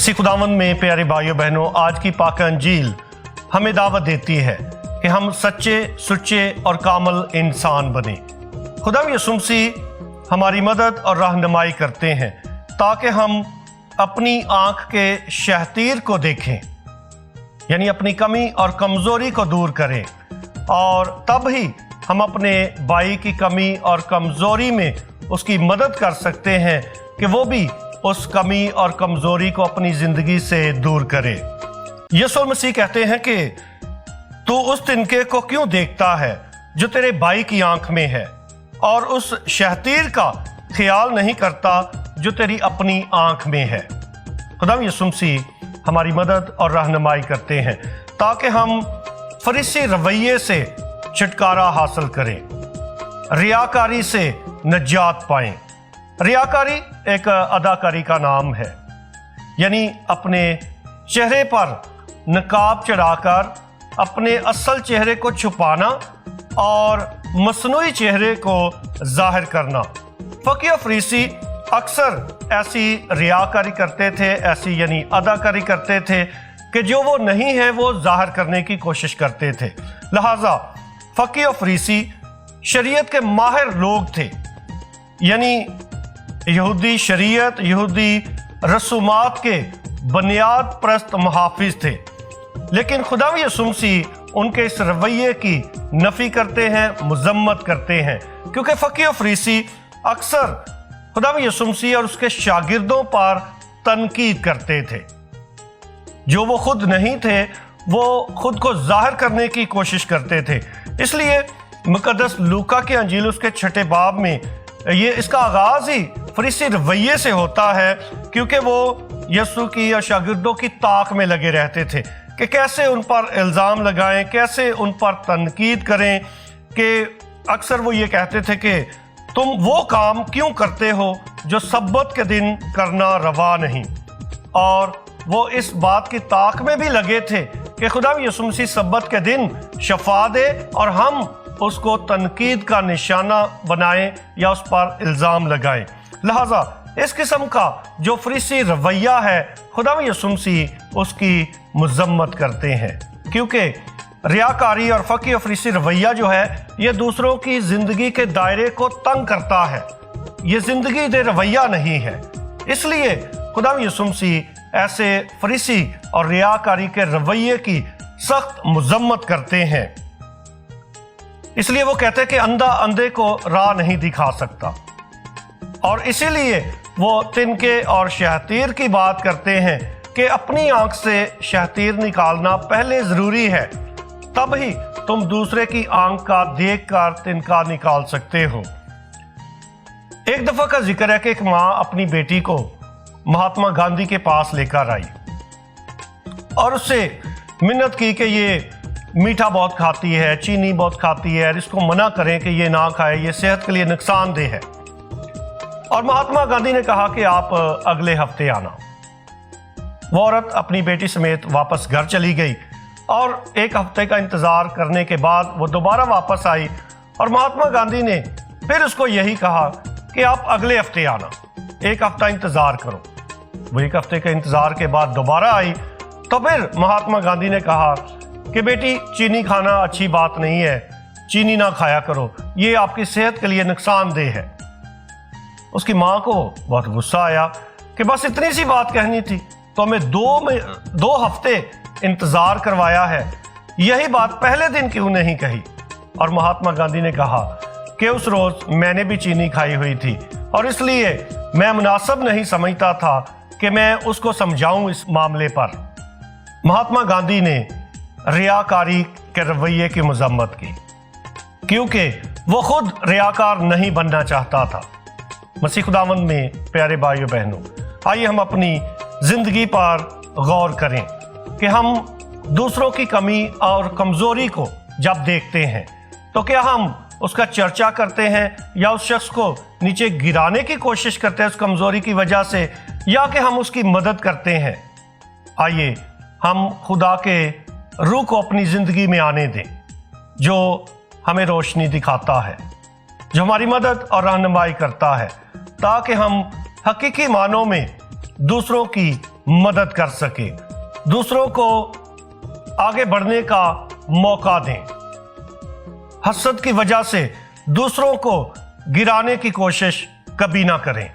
मसीह खुदावंद में प्यारे भाइयों बहनों, आज की पाक अंजील हमें दावत देती है कि हम सच्चे, सुच्चे और कामल इंसान बने। खुदा यीशु मसीह हमारी मदद और रहनुमाई करते हैं ताकि हम अपनी आँख के शहतीर को देखें, यानी अपनी कमी और कमज़ोरी को दूर करें, और तब ही हम अपने भाई की कमी और कमज़ोरी में उसकी मदद कर सकते हैं कि वो भी उस कमी और कमज़ोरी को अपनी ज़िंदगी से दूर करे। यीशु मसीह कहते हैं कि तू उस तिनके को क्यों देखता है जो तेरे भाई की आंख में है, और उस शहतीर का ख्याल नहीं करता जो तेरी अपनी आंख में है। खुदा यीशु मसीह हमारी मदद और रहनुमाई करते हैं ताकि हम फरीसी रवैये से छुटकारा हासिल करें, रियाकारी से नजात पाएं। रियाकारी एक अदाकारी का नाम है, यानी अपने चेहरे पर नकाब चढ़ाकर अपने असल चेहरे को छुपाना और मसनूई चेहरे को जाहिर करना। फकीह फरीसी अक्सर ऐसी रियाकारी करते थे, ऐसी यानी अदाकारी करते थे कि जो वो नहीं है वो जाहिर करने की कोशिश करते थे। लिहाजा फकीह फरीसी शरीयत के माहिर लोग थे, यानी यहूदी शरीयत, यहूदी रसूमात के बुनियाद परस्त मुहाफिज थे। लेकिन खुदा यीशु मसीह उनके इस रवैये की नफ़ी करते हैं, मज़म्मत करते हैं, क्योंकि फकीह फरीसी अक्सर खुदा यीशु मसीह और उसके शागिर्दों पर तनकीद करते थे। जो वो खुद नहीं थे वो खुद को जाहिर करने की कोशिश करते थे। इसलिए मुकद्दस लूका की अंजील उसके 6 बाब में ये इसका आगाज़ ही फरीसी रवैये से होता है, क्योंकि वो यीशु की या शागिर्दों की ताक में लगे रहते थे कि कैसे उन पर इल्ज़ाम लगाएं, कैसे उन पर तनकीद करें। कि अक्सर वो ये कहते थे कि तुम वो काम क्यों करते हो जो सब्बत के दिन करना रवा नहीं, और वो इस बात की ताक में भी लगे थे कि खुदा यीशु मसीह सब्बत के दिन शफा दे और हम उसको तनकीद का निशाना बनाएं या उस पर इल्ज़ाम लगाएं। लिहाजा इस किस्म का जो फरीसी रवैया है, खुदा यीशु मसीह उसकी मज़म्मत करते हैं, क्योंकि रियाकारी और फकीह फरीसी रवैया जो है ये दूसरों की ज़िंदगी के दायरे को तंग करता है, ये ज़िंदगी दे रवैया नहीं है। इसलिए खुदा यीशु मसीह ऐसे फरीसी और रियाकारी के रवैये की सख्त मज़म्मत करते हैं। इसलिए वो कहते हैं कि अंधा अंधे को राह नहीं दिखा सकता, और इसीलिए वो तिनके और शहतीर की बात करते हैं कि अपनी आंख से शहतीर निकालना पहले ज़रूरी है, तब ही तुम दूसरे की आंख का देखकर तिनका निकाल सकते हो। एक दफ़ा का जिक्र है कि एक माँ अपनी बेटी को महात्मा गांधी के पास लेकर आई और उससे मिन्नत की कि ये मीठा बहुत खाती है, चीनी बहुत खाती है, और इसको मना करें कि ये ना खाए, ये सेहत के लिए नुकसानदेह है। और महात्मा गांधी ने कहा कि आप अगले हफ्ते आना। वो औरत अपनी बेटी समेत वापस घर चली गई, और एक हफ्ते का इंतज़ार करने के बाद वो दोबारा वापस आई, और महात्मा गांधी ने फिर उसको यही कहा कि आप अगले हफ्ते आना, एक हफ्ता इंतज़ार करो। वो एक हफ्ते के इंतज़ार के बाद दोबारा आई, तो फिर महात्मा गांधी ने कहा कि बेटी चीनी खाना अच्छी बात नहीं है, चीनी ना खाया करो, ये आपकी सेहत के लिए नुकसानदेह है। उसकी माँ को बहुत गुस्सा आया कि बस इतनी सी बात कहनी थी तो हमें दो हफ्ते इंतज़ार करवाया है, यही बात पहले दिन क्यों नहीं कही। और महात्मा गांधी ने कहा कि उस रोज़ मैंने भी चीनी खाई हुई थी, और इसलिए मैं मुनासिब नहीं समझता था कि मैं उसको समझाऊं इस मामले पर। महात्मा गांधी ने रियाकारी के रवैये की मज़म्मत की, क्योंकि वो खुद रियाकार नहीं बनना चाहता था। मसीह खुदावंद में प्यारे भाइयों बहनों, आइए हम अपनी ज़िंदगी पर गौर करें कि हम दूसरों की कमी और कमज़ोरी को जब देखते हैं तो क्या हम उसका चर्चा करते हैं या उस शख्स को नीचे गिराने की कोशिश करते हैं उस कमज़ोरी की वजह से, या कि हम उसकी मदद करते हैं। आइए हम खुदा के रूह को अपनी ज़िंदगी में आने दें, जो हमें रोशनी दिखाता है, जो हमारी मदद और रहनुमाई करता है, ताकि हम हकीकी मानों में दूसरों की मदद कर सके, दूसरों को आगे बढ़ने का मौका दें। हसद की वजह से दूसरों को गिराने की कोशिश कभी ना करें।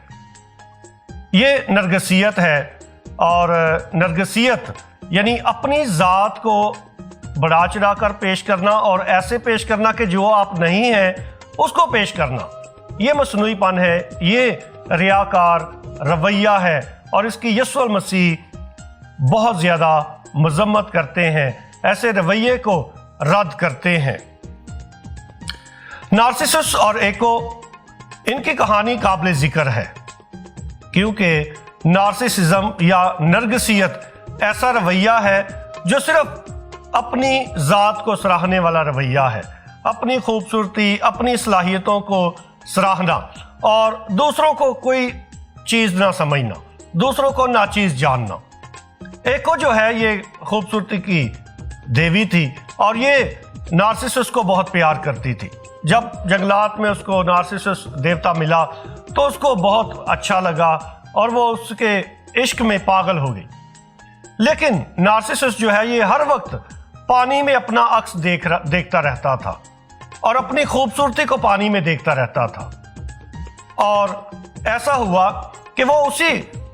ये नरगसियत है, और नरगसियत यानी अपनी ज़ात को बढ़ा चढ़ा कर पेश करना और ऐसे पेश करना कि जो आप नहीं हैं उसको पेश करना। ये मसनूईपन है, ये रियाकार रवैया है, और इसकी यीशु मसीह बहुत ज़्यादा मजम्मत करते हैं, ऐसे रवैये को रद्द करते हैं। नार्सिसस और एको, इनकी कहानी काबिल ज़िक्र है, क्योंकि नार्सिसिज्म या नरगसियत ऐसा रवैया है जो सिर्फ अपनी ज़ात को सराहने वाला रवैया है, अपनी खूबसूरती, अपनी सलाहियतों को सराहना और दूसरों को कोई चीज़ ना समझना, दूसरों को नाचीज़ जानना। एको जो है ये खूबसूरती की देवी थी, और ये नार्सिसस को बहुत प्यार करती थी। जब जंगलात में उसको नार्सिसस देवता मिला तो उसको बहुत अच्छा लगा और वो उसके इश्क में पागल हो गई। लेकिन नार्सिसस जो है ये हर वक्त पानी में अपना अक्स देखता रहता था और अपनी खूबसूरती को पानी में देखता रहता था, और ऐसा हुआ कि वो उसी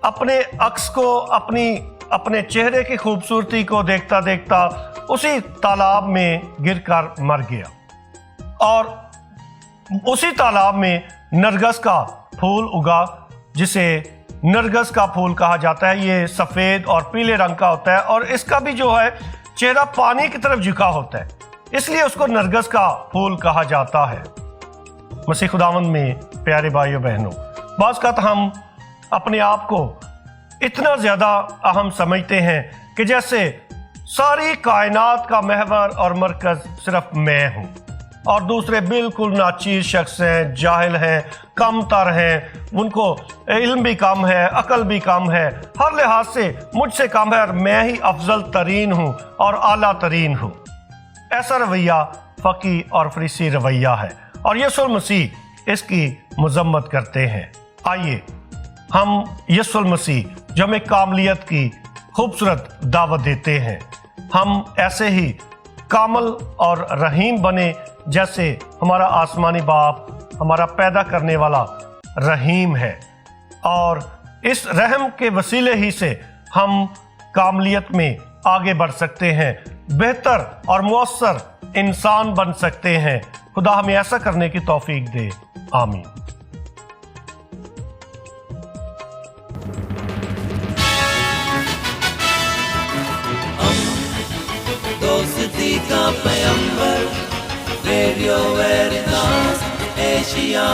अपने अक्स को, अपने चेहरे की खूबसूरती को देखता देखता उसी तालाब में गिरकर मर गया। और उसी तालाब में नरगस का फूल उगा, जिसे नरगस का फूल कहा जाता है। ये सफ़ेद और पीले रंग का होता है, और इसका भी जो है चेहरा पानी की तरफ झुका होता है, इसलिए उसको नरगस का फूल कहा जाता है। मसीह खुदावंद में प्यारे भाइयों बहनों, बाज़ का हम अपने आप को इतना ज़्यादा अहम समझते हैं कि जैसे सारी कायनात का महवर और मरकज़ सिर्फ मैं हूँ, और दूसरे बिल्कुल नाचीज़ शख्स हैं, जाहिल हैं, कम तर हैं, उनको इल्म भी कम है, अकल भी कम है, हर लिहाज से मुझसे कम है, और मैं ही अफजल तरीन हूँ और आला तरीन हूँ। ऐसा रवैया फ़की और फरीसी रवैया है, और यीशु मसीह इसकी मजम्मत करते हैं। आइए हम यीशु मसीह जो हमें कामलियत की खूबसूरत दावत देते हैं, हम ऐसे ही कामल और रहीम बने जैसे हमारा आसमानी बाप, हमारा पैदा करने वाला रहीम है, और इस रहम के वसीले ही से हम कामलियत में आगे बढ़ सकते हैं, बेहतर और मुअस्सर इंसान बन सकते हैं। खुदा हमें ऐसा करने की तौफीक दे, आमीन। दोस्ती का पैगंबर, रेडियो वेरितास एशिया।